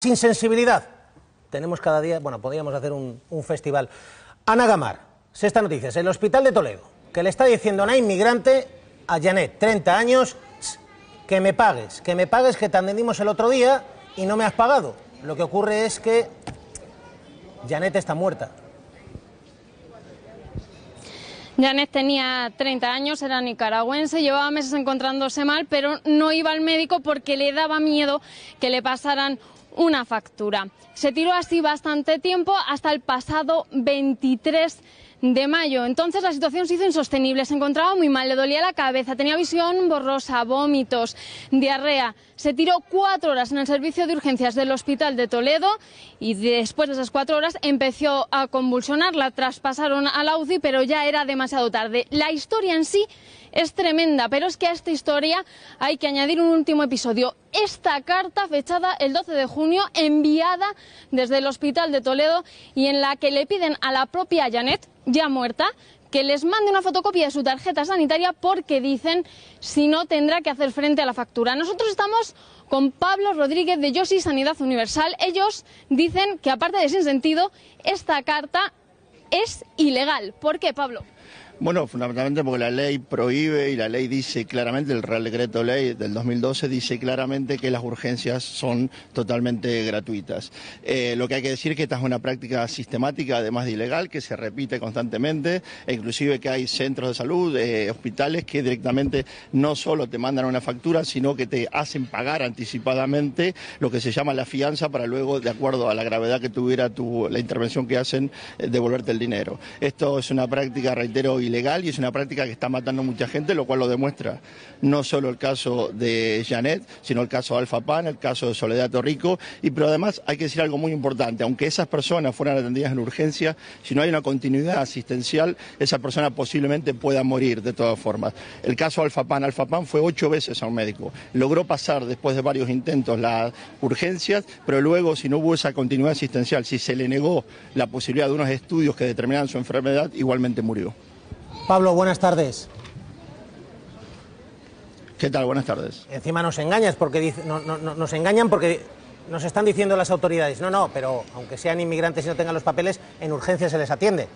Insensibilidad. Tenemos cada día, bueno, podríamos hacer un festival. Ana Gamar, Sexta Noticias, el Hospital de Toledo, que le está diciendo a una inmigrante, a Janet, 30 años, que me pagues, que te atendimos el otro día y no me has pagado. Lo que ocurre es que Janet está muerta. Janet tenía 30 años, era nicaragüense, llevaba meses encontrándose mal, pero no iba al médico porque le daba miedo que le pasaran una factura. Se tiró así bastante tiempo hasta el pasado 23 de mayo. Entonces la situación se hizo insostenible, se encontraba muy mal, le dolía la cabeza, tenía visión borrosa, vómitos, diarrea. Se tiró 4 horas en el servicio de urgencias del Hospital de Toledo y después de esas 4 horas empezó a convulsionar, la traspasaron a la UCI, pero ya era demasiado tarde. La historia en sí es tremenda, pero es que a esta historia hay que añadir un último episodio. Esta carta fechada el 12 de junio, enviada desde el Hospital de Toledo y en la que le piden a la propia Janet, ya muerta, que les mande una fotocopia de su tarjeta sanitaria porque dicen, si no, tendrá que hacer frente a la factura. Nosotros estamos con Pablo Rodríguez de Yo Sí Sanidad Universal. Ellos dicen que, aparte de sin sentido, esta carta es ilegal. ¿Por qué, Pablo? Bueno, fundamentalmente porque la ley prohíbe y la ley dice claramente, el Real Decreto Ley del 2012 dice claramente que las urgencias son totalmente gratuitas. Lo que hay que decir es que esta es una práctica sistemática, además de ilegal, que se repite constantemente, e inclusive que hay centros de salud, hospitales que directamente no solo te mandan una factura, sino que te hacen pagar anticipadamente lo que se llama la fianza para luego, de acuerdo a la gravedad que tuviera la intervención que hacen, devolverte el dinero. Esto es una práctica, reitero, ilegal y es una práctica que está matando a mucha gente, lo cual lo demuestra no solo el caso de Janet, sino el caso de Alfa Pan, el caso de Soledad Torrico, pero además hay que decir algo muy importante: aunque esas personas fueran atendidas en urgencia, si no hay una continuidad asistencial, esa persona posiblemente pueda morir de todas formas. El caso de Alfa Pan fue 8 veces a un médico, logró pasar después de varios intentos las urgencias, pero luego, si no hubo esa continuidad asistencial, si se le negó la posibilidad de unos estudios que determinaran su enfermedad, igualmente murió. Pablo, buenas tardes. ¿Qué tal? Buenas tardes. Encima nos engañas porque nos engañan porque nos están diciendo las autoridades, no, pero aunque sean inmigrantes y no tengan los papeles, en urgencia se les atiende.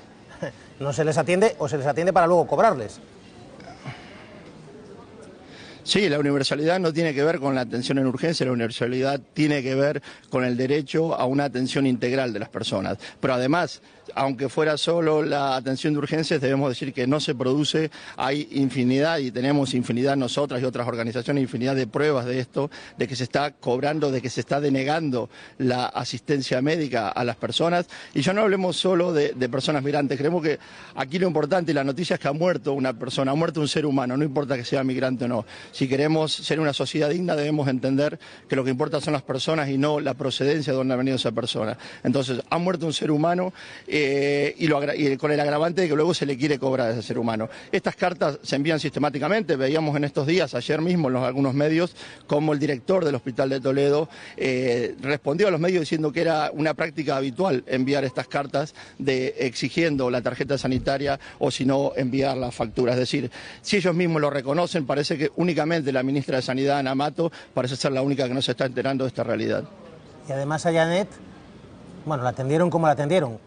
No se les atiende o se les atiende para luego cobrarles. Sí, la universalidad no tiene que ver con la atención en urgencia, la universalidad tiene que ver con el derecho a una atención integral de las personas. Pero además, aunque fuera solo la atención de urgencias, debemos decir que no se produce, hay infinidad, y tenemos infinidad nosotras y otras organizaciones, infinidad de pruebas de esto, de que se está cobrando, de que se está denegando la asistencia médica a las personas. Y ya no hablemos solo de personas migrantes, creemos que aquí lo importante y la noticia es que ha muerto una persona, ha muerto un ser humano, no importa que sea migrante o no. Si queremos ser una sociedad digna, debemos entender que lo que importa son las personas y no la procedencia de donde ha venido esa persona. Entonces, ha muerto un ser humano y con el agravante de que luego se le quiere cobrar a ese ser humano. Estas cartas se envían sistemáticamente. Veíamos en estos días, ayer mismo, en algunos medios, como el director del Hospital de Toledo respondió a los medios diciendo que era una práctica habitual enviar estas cartas exigiendo la tarjeta sanitaria o, si no, enviar la factura. Es decir, si ellos mismos lo reconocen, parece que únicamente la ministra de Sanidad, Ana Mato, parece ser la única que no se está enterando de esta realidad. Y además a Janet, bueno, la atendieron como la atendieron,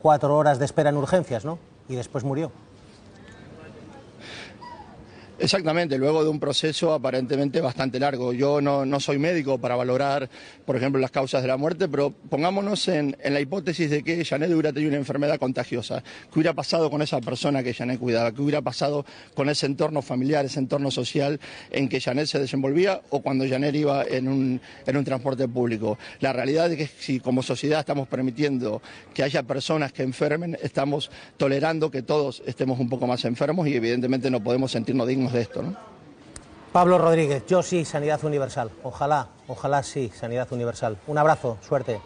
4 horas de espera en urgencias, ¿no? Y después murió. Exactamente, luego de un proceso aparentemente bastante largo. Yo no soy médico para valorar, por ejemplo, las causas de la muerte, pero pongámonos en la hipótesis de que Janet hubiera tenido una enfermedad contagiosa. ¿Qué hubiera pasado con esa persona que Janet cuidaba? ¿Qué hubiera pasado con ese entorno familiar, ese entorno social en que Janet se desenvolvía o cuando Janet iba en un transporte público? La realidad es que si como sociedad estamos permitiendo que haya personas que enfermen, estamos tolerando que todos estemos un poco más enfermos y evidentemente no podemos sentirnos dignos de esto, ¿no? Pablo Rodríguez, Yo Sí Sanidad Universal. Ojalá sí, Sanidad Universal. Un abrazo, suerte.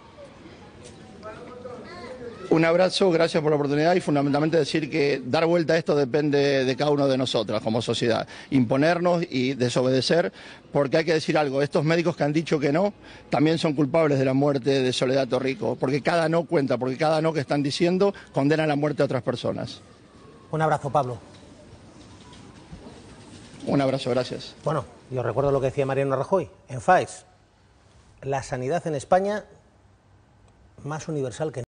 Un abrazo, gracias por la oportunidad y fundamentalmente decir que dar vuelta a esto depende de cada uno de nosotras como sociedad. Imponernos y desobedecer, porque hay que decir algo, estos médicos que han dicho que no, también son culpables de la muerte de Soledad Torrico, porque cada no cuenta, porque cada no que están diciendo condena a la muerte a otras personas. Un abrazo, Pablo. Un abrazo, gracias. Bueno, yo recuerdo lo que decía Mariano Rajoy en FAES. La sanidad en España más universal que